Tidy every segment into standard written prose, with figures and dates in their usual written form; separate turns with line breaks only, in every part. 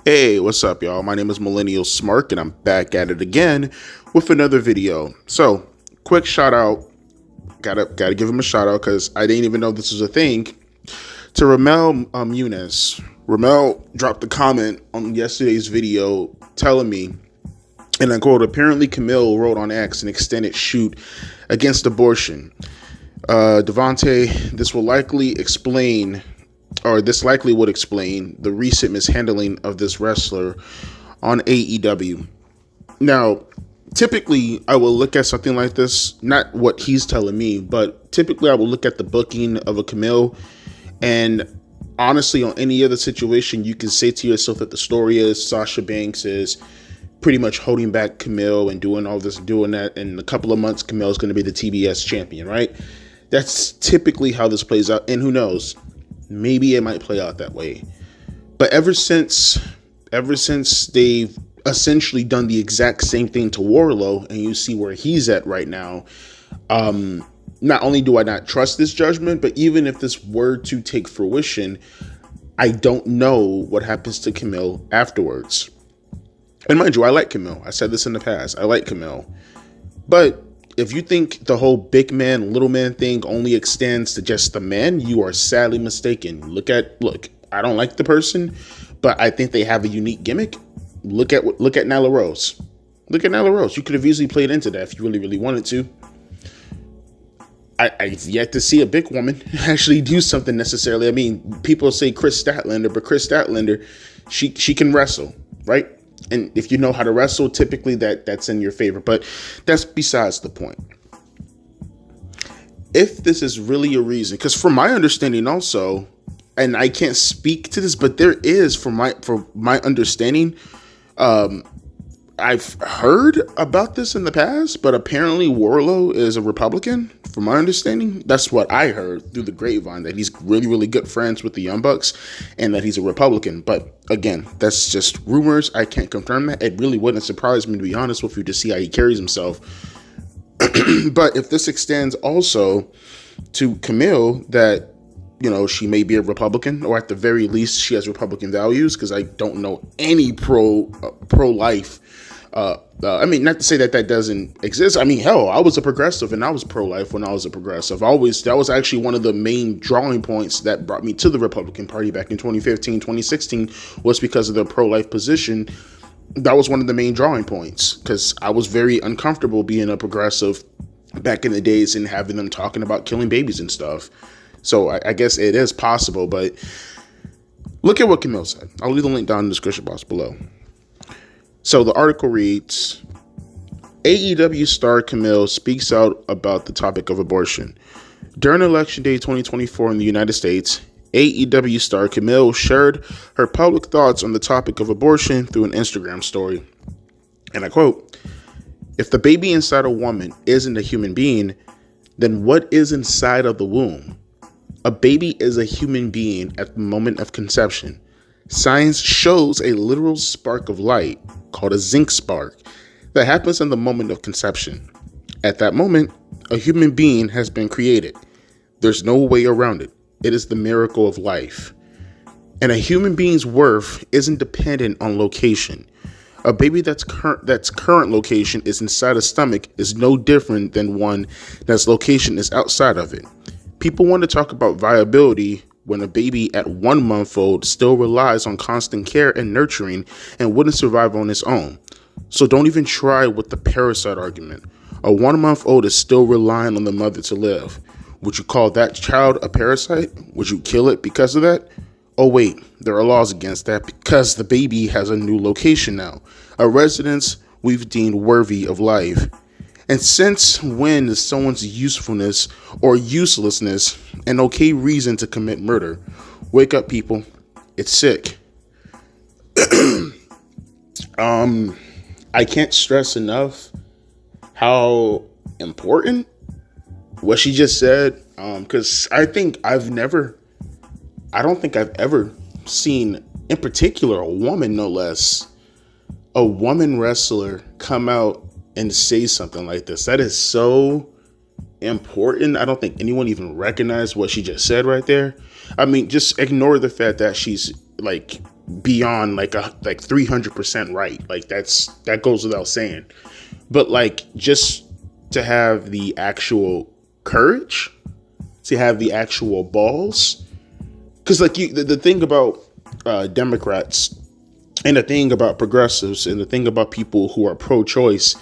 Hey, what's up, y'all? My name is Millennial Smark, and I'm back at it again with another video. So, quick shout out. Gotta give him a shout out because I didn't even know this was a thing. To Ramel Muniz. Ramel dropped a comment on yesterday's video telling me, and I quote, apparently Kamille wrote on X an extended shoot against abortion. Devontae, this likely would explain the recent mishandling of this wrestler on AEW. Now, typically, I will look at something like this, not what he's telling me, but typically I will look at the booking of a Kamille, and honestly, on any other situation, you can say to yourself that the story is Sasha Banks is pretty much holding back Kamille and doing all this and doing that. In a couple of months, Kamille is going to be the TBS champion, right? That's typically how this plays out, and who knows? Maybe it might play out that way. But ever since they've essentially done the exact same thing to Wardlow, and you see where he's at right now, not only do I not trust this judgment, but even if this were to take fruition, I don't know what happens to Kamille afterwards. And mind you, I like Kamille. I said this in the past. I like Kamille. But if you think the whole big man, little man thing only extends to just the men, you are sadly mistaken. Look, I don't like the person, but I think they have a unique gimmick. Look at Nyla Rose. Look at Nyla Rose. You could have easily played into that if you really, really wanted to. I've yet to see a big woman actually do something necessarily. I mean, people say Chris Statlander, but Chris Statlander, she can wrestle, right? And if you know how to wrestle, typically that's in your favor. But that's besides the point. If this is really a reason, because from my understanding also, and I can't speak to this, but there is, for my understanding, I've heard about this in the past, but apparently Wardlow is a Republican, from my understanding. That's what I heard through the grapevine, that he's really, really good friends with the Young Bucks and that he's a Republican. But again, that's just rumors. I can't confirm that. It really wouldn't surprise me, to be honest with you, to see how he carries himself. But if this extends also to Kamille, that, you know, she may be a Republican, or at the very least she has Republican values, because I don't know any pro-life. I mean, not to say that doesn't exist. I mean, hell, I was a progressive and I was pro-life when I was a progressive. That was actually one of the main drawing points that brought me to the Republican Party back in 2015, 2016, was because of the pro-life position. That was one of the main drawing points, because I was very uncomfortable being a progressive back in the days and having them talking about killing babies and stuff. So I guess it is possible, but look at what Kamille said. I'll leave the link down in the description box below. So the article reads, AEW star Kamille speaks out about the topic of abortion. During Election Day 2024 in the United States, AEW star Kamille shared her public thoughts on the topic of abortion through an Instagram story. And I quote, "If the baby inside a woman isn't a human being, then what is inside of the womb? A baby is a human being at the moment of conception. Science shows a literal spark of light, called a zinc spark, that happens in the moment of conception. At that moment, a human being has been created. There's no way around it. It is the miracle of life. And a human being's worth isn't dependent on location. A baby that's current location is inside a stomach is no different than one that's location is outside of it. People want to talk about viability when a baby at 1 month old still relies on constant care and nurturing and wouldn't survive on its own. So don't even try with the parasite argument. A 1 month old is still relying on the mother to live. Would you call that child a parasite? Would you kill it because of that? Oh wait, there are laws against that because the baby has a new location now, a residence we've deemed worthy of life. And since when is someone's usefulness or uselessness an okay reason to commit murder? Wake up, people. It's sick. I can't stress enough how important what she just said. Because I don't think I've ever seen, in particular, a woman, no less, a woman wrestler come out and say something like this. That is so important. I don't think anyone even recognized what she just said right there. I mean, just ignore the fact that she's like beyond like 300% right. Like that goes without saying. But like, just to have the actual courage, to have the actual balls, because like the thing about Democrats, and the thing about progressives, and the thing about people who are pro-choice,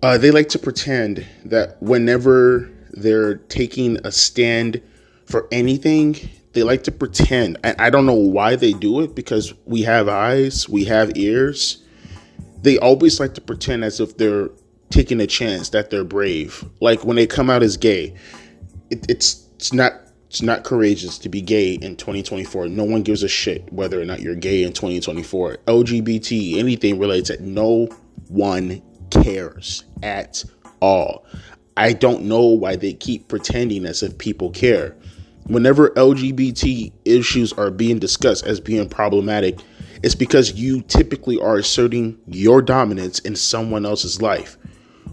they like to pretend that whenever they're taking a stand for anything, they like to pretend. I don't know why they do it, because we have eyes, we have ears. They always like to pretend as if they're taking a chance, that they're brave. Like when they come out as gay, it's not courageous to be gay in 2024. No one gives a shit whether or not you're gay in 2024. LGBT, anything related to it, no one cares at all. I don't know why they keep pretending as if people care. Whenever LGBT issues are being discussed as being problematic, it's because you typically are asserting your dominance in someone else's life.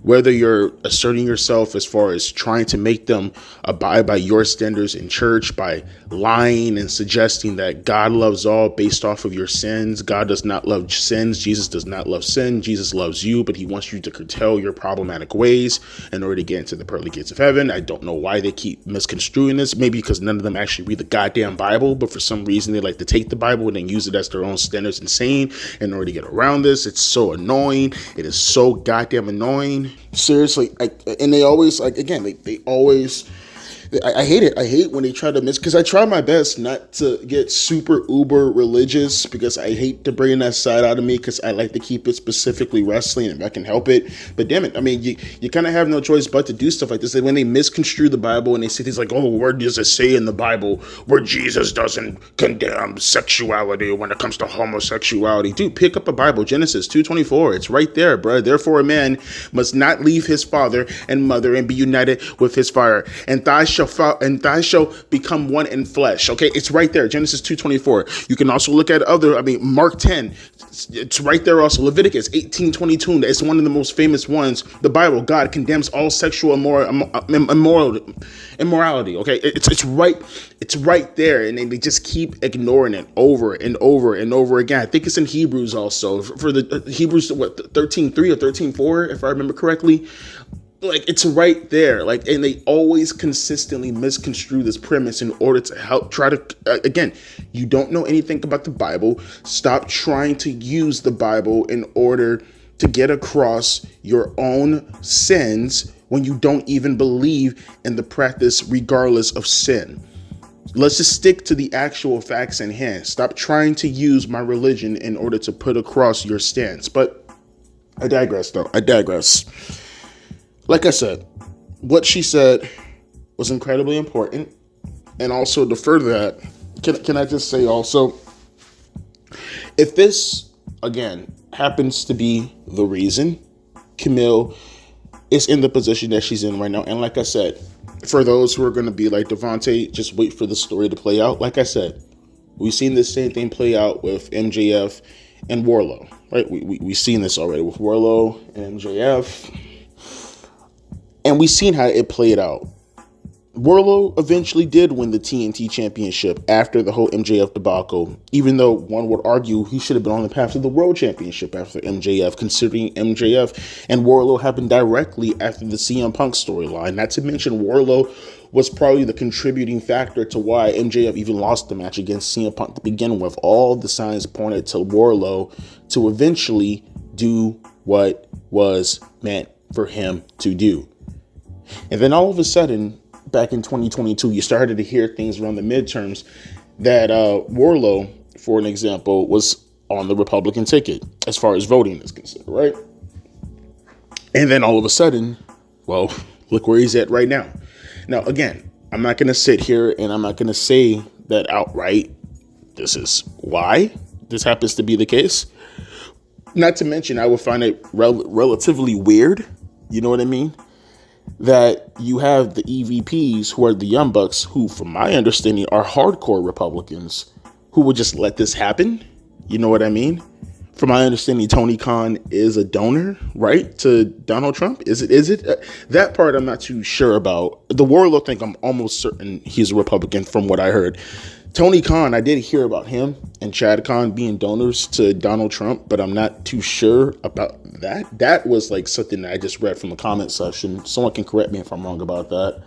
Whether you're asserting yourself as far as trying to make them abide by your standards in church by lying and suggesting that God loves all based off of your sins. God does not love sins. Jesus does not love sin. Jesus loves you, but he wants you to curtail your problematic ways in order to get into the pearly gates of heaven. I don't know why they keep misconstruing this. Maybe because none of them actually read the goddamn Bible, but for some reason they like to take the Bible and then use it as their own standards and saying in order to get around this. It's so annoying. It is so goddamn annoying. Seriously, and they always, like, again, they always, I hate it. I hate when they try to because I try my best not to get super uber religious, because I hate to bring that side out of me, because I like to keep it specifically wrestling if I can help it. But damn it, I mean, you kind of have no choice but to do stuff like this. When they misconstrue the Bible and they say things like, oh, where does it say in the Bible where Jesus doesn't condemn sexuality when it comes to homosexuality? Dude, pick up a Bible, Genesis 2:24. It's right there, bro. Therefore, a man must not leave his father and mother and be united with his father, and thou shalt become one in flesh. Okay, it's right there, Genesis 2:24. You can also look at Mark 10. It's right there also. Leviticus 18:22. It's one of the most famous ones. The Bible, God condemns all sexual immorality. Okay, it's right there, and they just keep ignoring it over and over and over again. I think it's in Hebrews also, for the Hebrews 13:3 or 13:4, if I remember correctly. Like, it's right there. Like, and they always consistently misconstrue this premise in order to help try to, again, you don't know anything about the Bible. Stop trying to use the Bible in order to get across your own sins when you don't even believe in the practice regardless of sin. Let's just stick to the actual facts in hand. Stop trying to use my religion in order to put across your stance. But I digress, though. I digress. Like I said, what she said was incredibly important. And also, to further that, can I just say also, if this, again, happens to be the reason Kamille is in the position that she's in right now, and like I said, for those who are going to be like Devontae, just wait for the story to play out. Like I said, we've seen the same thing play out with MJF and Wardlow, right? We've seen this already with Wardlow and MJF. And we've seen how it played out. Wardlow eventually did win the TNT championship after the whole MJF debacle, even though one would argue he should have been on the path to the world championship after MJF, considering MJF and Wardlow happened directly after the CM Punk storyline. Not to mention, Wardlow was probably the contributing factor to why MJF even lost the match against CM Punk to begin with. All the signs pointed to Wardlow to eventually do what was meant for him to do. And then all of a sudden, back in 2022, you started to hear things around the midterms that Warlow, for an example, was on the Republican ticket as far as voting is concerned, right? And then all of a sudden, well, look where he's at right now. Now, again, I'm not going to sit here and I'm not going to say that outright this is why this happens to be the case. Not to mention, I would find it relatively weird, you know what I mean, that you have the EVPs, who are the Young Bucks, who, from my understanding, are hardcore Republicans, who would just let this happen, you know what I mean? From my understanding, Tony Khan is a donor, right, to Donald Trump? Is it? That part I'm not too sure about. The Warlow thing, I'm almost certain he's a Republican from what I heard. Tony Khan, I did hear about him and Chad Khan being donors to Donald Trump, but I'm not too sure about that. That was like something that I just read from the comment section. Someone can correct me if I'm wrong about that.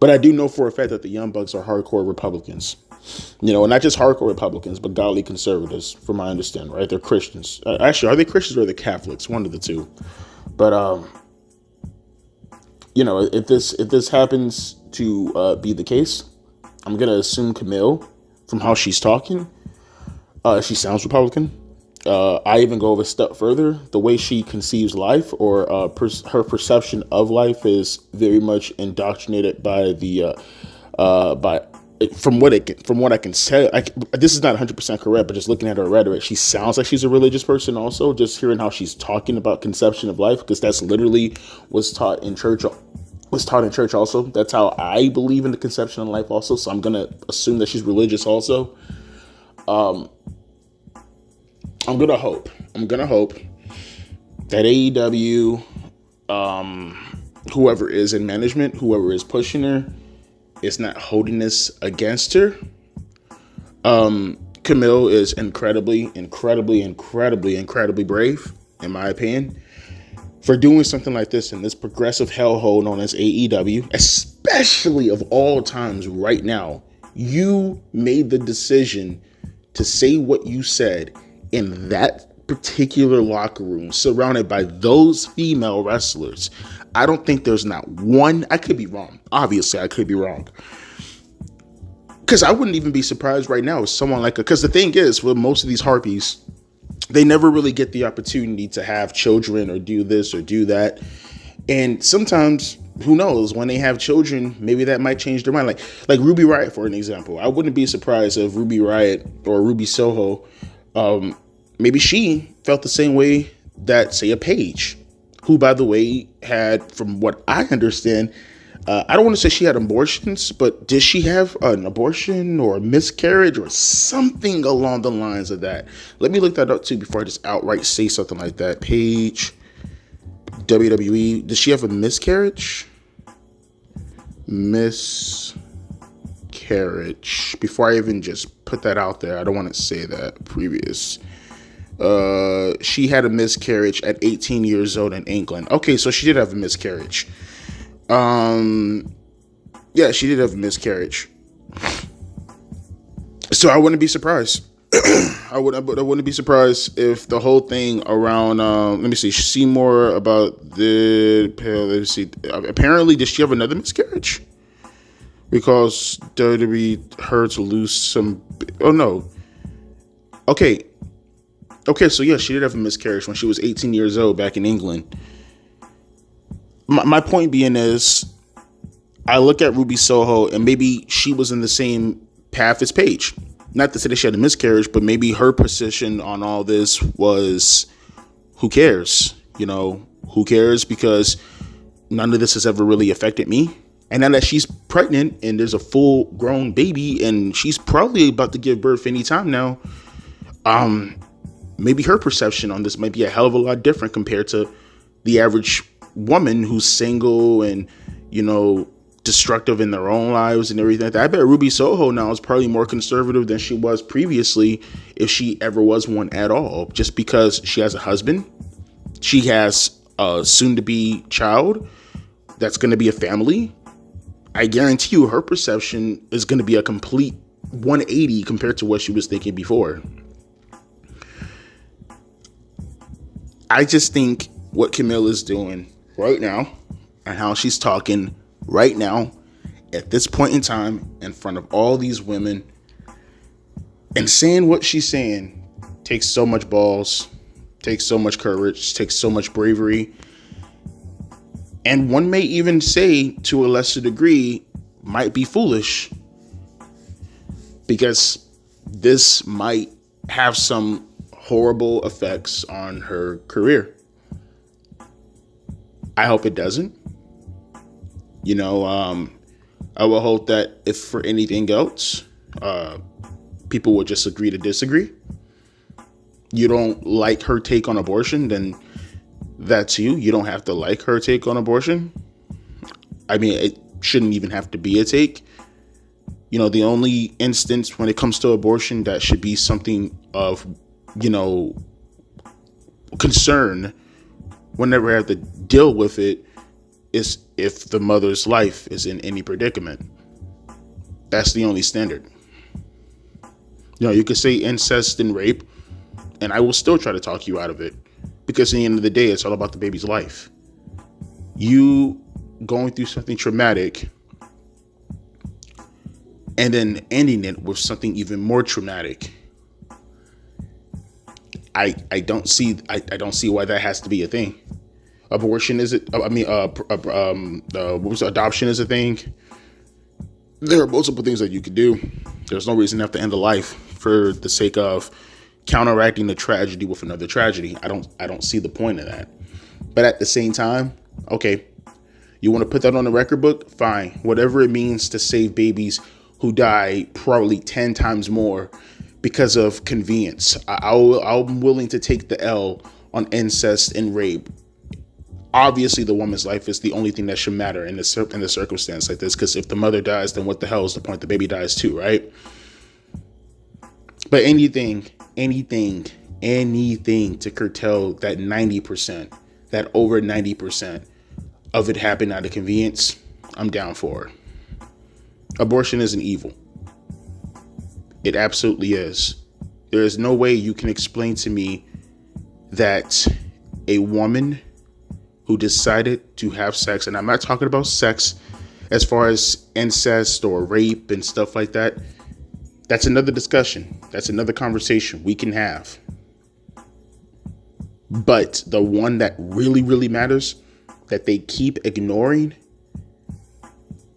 But I do know for a fact that the Young Bucks are hardcore Republicans. You know, not just hardcore Republicans, but godly conservatives, from my understanding, right? They're Christians. Actually, are they Christians or are they Catholics? One of the two. But, you know, if this happens to be the case, I'm going to assume Kamille, from how she's talking, she sounds Republican. I even go a step further. The way she conceives life, or her perception of life, is very much indoctrinated by the from what I can say. This is not 100% correct, but just looking at her rhetoric, she sounds like she's a religious person. Also, just hearing how she's talking about conception of life, because that's literally was taught in church. Also, that's how I believe in the conception of life. Also, so I'm gonna assume that she's religious. Also, I'm gonna hope that AEW, whoever is in management, whoever is pushing her, is not holding this against her. Kamille is incredibly brave, in my opinion, for doing something like this in this progressive hellhole known as AEW, especially of all times right now. You made the decision to say what you said in that particular locker room, surrounded by those female wrestlers. I don't think there's not one. I could be wrong. Obviously, I could be wrong. Because I wouldn't even be surprised right now if someone like, because the thing is, with most of these harpies, they never really get the opportunity to have children or do this or do that. And sometimes, who knows, when they have children, maybe that might change their mind. Like Ruby Riott, for an example. I wouldn't be surprised if Ruby Riott or Ruby Soho, maybe she felt the same way that, say, a Paige, who, by the way, had, from what I understand, I don't want to say she had abortions, but did she have an abortion or a miscarriage or something along the lines of that? Let me look that up too before I just outright say something like that. Paige, WWE, did she have a miscarriage? Miscarriage. Before I even just put that out there, I don't want to say that previous. She had a miscarriage at 18 years old in England. Okay, so she did have a miscarriage. Yeah, she did have a miscarriage. So I wouldn't be surprised. I wouldn't be surprised if the whole thing around, let me see more about the, let's see, apparently, did she have another miscarriage? Because WWE her to lose some, oh no. Okay, so yeah, she did have a miscarriage when she was 18 years old back in England. My point being is, I look at Ruby Soho and maybe she was in the same path as Paige. Not to say that she had a miscarriage, but maybe her position on all this was, who cares? You know, who cares? Because none of this has ever really affected me. And now that she's pregnant and there's a full grown baby and she's probably about to give birth anytime now, maybe her perception on this might be a hell of a lot different compared to the average woman who's single and, you know, destructive in their own lives and everything like that. I bet Ruby Soho now is probably more conservative than she was previously, if she ever was one at all, just because she has a husband. She has a soon-to-be child that's going to be a family. I guarantee you her perception is going to be a complete 180 compared to what she was thinking before. I just think what Kamille is doing right now and how she's talking right now at this point in time in front of all these women And saying what she's saying takes so much balls, takes so much courage, takes so much bravery. And one may even say, to a lesser degree, might be foolish, because this might have some horrible effects on her career. I hope it doesn't. I will hope that if for anything else, people will just agree to disagree. You don't like her take on abortion, then that's you. You don't have to like her take on abortion. I mean, it shouldn't even have to be a take. The only instance when it comes to abortion that should be something of, concern whenever I have to deal with it is if the mother's life is in any predicament. That's the only standard. You could say incest and rape, and I will still try to talk you out of it, because at the end of the day, it's all about the baby's life. You going through something traumatic and then ending it with something even more traumatic. I don't see why that has to be a thing. Abortion is it? Adoption is a thing. There are multiple things that you could do. There's no reason to have to end a life for the sake of counteracting the tragedy with another tragedy. I don't see the point of that. But at the same time, okay, you want to put that on the record book? Fine. Whatever it means to save babies who die probably 10 times more because of convenience. I'm willing to take the L on incest and rape. Obviously, the woman's life is the only thing that should matter in the circumstance like this, because if the mother dies, then what the hell is the point? The baby dies too, right? But anything to curtail that 90%, that over 90% of it happening out of convenience, I'm down for it. Abortion isn't evil. It absolutely is. There is no way you can explain to me that a woman who decided to have sex, and I'm not talking about sex as far as incest or rape and stuff like that. That's another discussion. That's another conversation we can have. But the one that really, really matters, that they keep ignoring,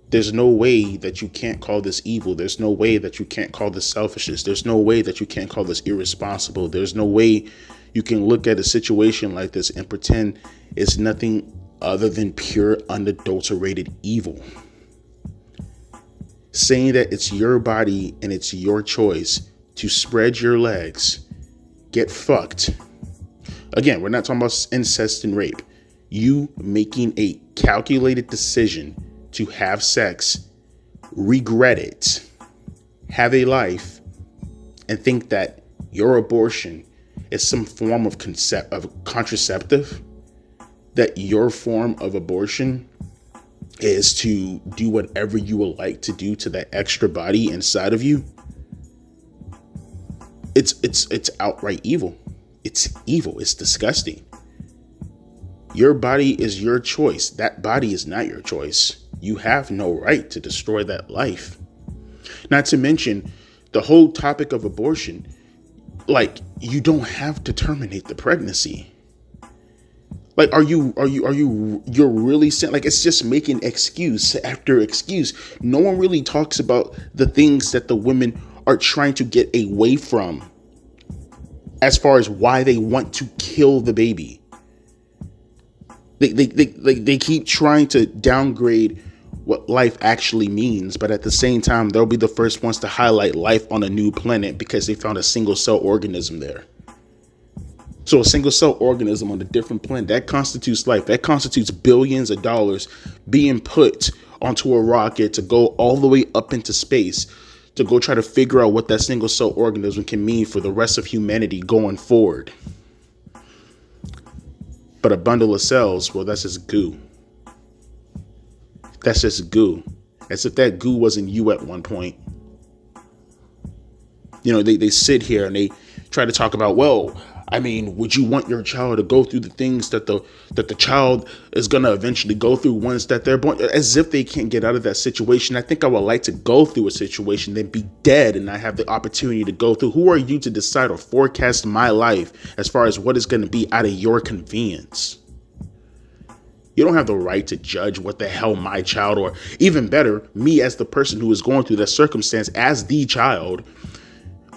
there's no way that you can't call this evil. There's no way that you can't call this selfishness. There's no way that you can't call this irresponsible. There's no way you can look at a situation like this and pretend it's nothing other than pure, unadulterated evil. Saying that it's your body and it's your choice to spread your legs, get fucked. Again, we're not talking about incest and rape. You making a calculated decision to have sex, regret it, have a life, and think that your abortion is some form of contraceptive, that your form of abortion is to do whatever you would like to do to that extra body inside of you. It's outright evil. It's evil. It's disgusting. Your body is your choice. That body is not your choice. You have no right to destroy that life. Not to mention the whole topic of abortion. Like, you don't have to terminate the pregnancy. Like, you're really saying, like, it's just making excuse after excuse. No one really talks about the things that the women are trying to get away from as far as why they want to kill the baby. They keep trying to downgrade what life actually means, but at the same time, they'll be the first ones to highlight life on a new planet because they found a single cell organism there. So a single cell organism on a different planet, that constitutes life. That constitutes billions of dollars being put onto a rocket to go all the way up into space to go try to figure out what that single cell organism can mean for the rest of humanity going forward. But a bundle of cells, well, that's just goo. That's just goo. As if that goo wasn't you at one point. You know, they sit here and they try to talk about, well, I mean, would you want your child to go through the things that the child is gonna eventually go through once that they're born? As if they can't get out of that situation. I think I would like to go through a situation, then be dead, and I have the opportunity to go through. Who are you to decide or forecast my life as far as what is going to be out of your convenience? You don't have the right to judge what the hell my child, or even better, me as the person who is going through that circumstance as the child.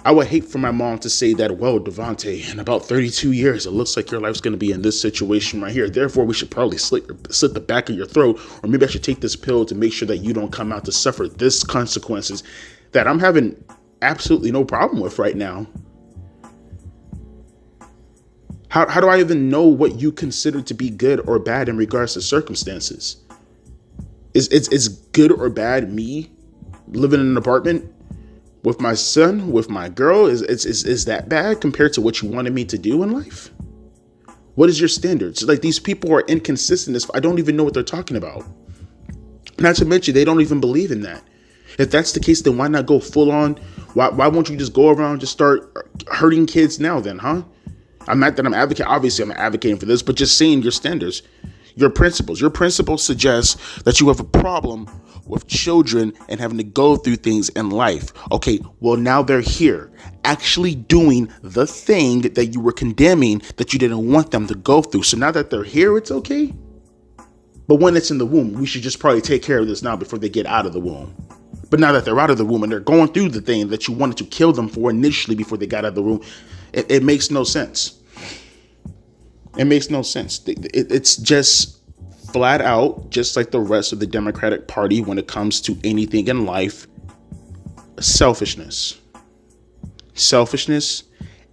I would hate for my mom to say that, well, Devontae, in about 32 years, it looks like your life's going to be in this situation right here. Therefore, we should probably slit the back of your throat, or maybe I should take this pill to make sure that you don't come out to suffer this consequences that I'm having absolutely no problem with right now. How do I even know what you consider to be good or bad in regards to circumstances? Is good or bad me living in an apartment with my son, with my girl? Is that bad compared to what you wanted me to do in life? What is your standards? Like, these people are inconsistent. I don't even know what they're talking about. Not to mention, they don't even believe in that. If that's the case, then why not go full on? Why won't you just go around and just start hurting kids now then, huh? I'm not that I'm advocating. Obviously, I'm advocating for this, but just saying your standards, your principles. Your principles suggest that you have a problem with children and having to go through things in life. Okay, well, now they're here actually doing the thing that you were condemning that you didn't want them to go through. So now that they're here, it's okay. But when it's in the womb, we should just probably take care of this now before they get out of the womb. But now that they're out of the womb and they're going through the thing that you wanted to kill them for initially before they got out of the womb, it makes no sense. It makes no sense. It's just flat out, just like the rest of the Democratic Party when it comes to anything in life, selfishness. Selfishness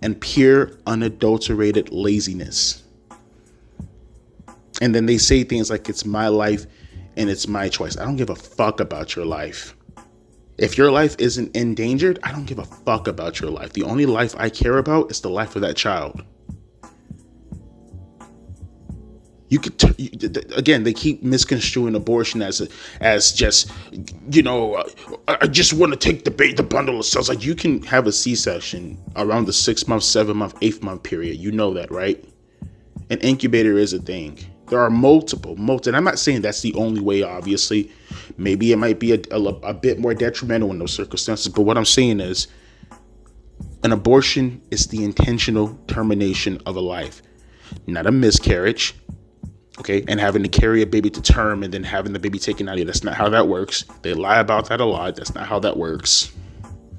and pure, unadulterated laziness. And then they say things like, it's my life and it's my choice. I don't give a fuck about your life. If your life isn't endangered, I don't give a fuck about your life. The only life I care about is the life of that child. You could, again, they keep misconstruing abortion as just, I just want to take the bundle of cells. Like, you can have a C-section around the 6 month, 7 month, 8 month period. You know that, right? An incubator is a thing. There are multiple, and I'm not saying that's the only way, obviously. Maybe it might be a bit more detrimental in those circumstances. But what I'm saying is, an abortion is the intentional termination of a life, not a miscarriage. Okay, and having to carry a baby to term and then having the baby taken out of you. That's not how that works. They lie about that a lot. That's not how that works.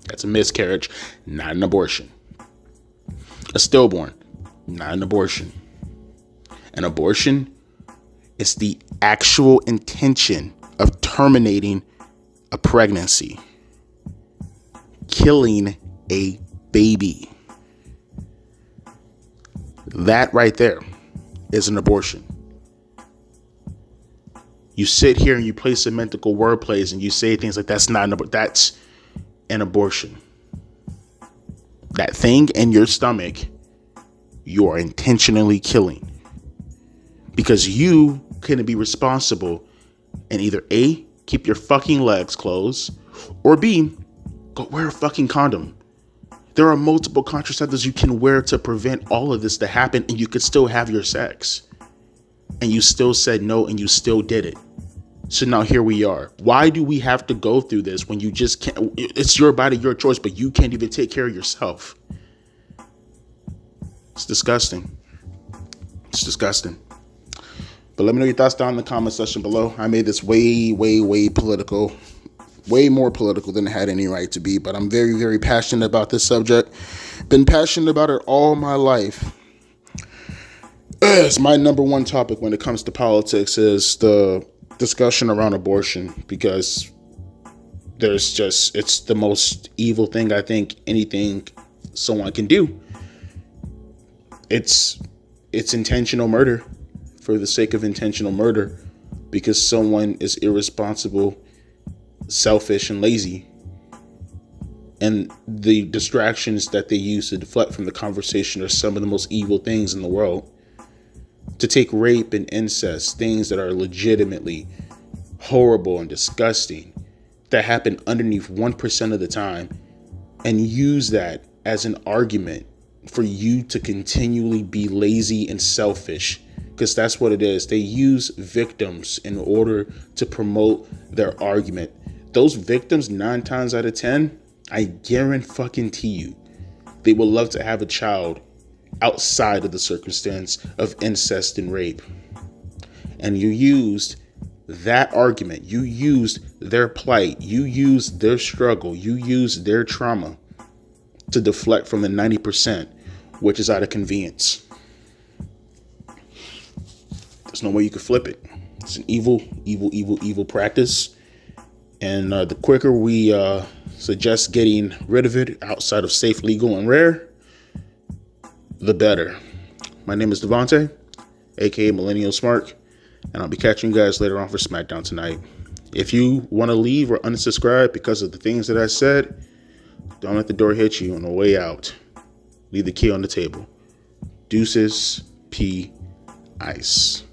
That's a miscarriage, not an abortion. A stillborn, not an abortion. An abortion is the actual intention of terminating a pregnancy, killing a baby. That right there is an abortion. You sit here and you play semantical word plays and you say things like that's an abortion. That thing in your stomach, you are intentionally killing. Because you couldn't be responsible and either A, keep your fucking legs closed, or B, go wear a fucking condom. There are multiple contraceptives you can wear to prevent all of this to happen, and you could still have your sex. And you still said no, and you still did it. So now here we are. Why do we have to go through this when you just can't? It's your body, your choice, but you can't even take care of yourself. It's disgusting. It's disgusting. But let me know your thoughts down in the comment section below. I made this way, way, way political. Way more political than it had any right to be. But I'm very, very passionate about this subject. Been passionate about it all my life. It's my number one topic when it comes to politics is the discussion around abortion. Because it's the most evil thing I think anything someone can do. It's intentional murder. For the sake of intentional murder, because someone is irresponsible, selfish, and lazy. And the distractions that they use to deflect from the conversation are some of the most evil things in the world. To take rape and incest, things that are legitimately horrible and disgusting, that happen underneath 1% of the time, and use that as an argument for you to continually be lazy and selfish, because that's what it is. They use victims in order to promote their argument. Those victims, 9 times out of 10, I guarantee you, they would love to have a child outside of the circumstance of incest and rape. And you used that argument. You used their plight. You used their struggle. You used their trauma to deflect from the 90%, which is out of convenience. There's no way you could flip it. It's an evil practice. And the quicker we suggest getting rid of it outside of safe, legal, and rare, the better. My name is Devontae, aka Millennial Smart, and I'll be catching you guys later on for SmackDown tonight. If you want to leave or unsubscribe because of the things that I said, don't let the door hit you on the way out. Leave the key on the table. Deuces, P. Ice.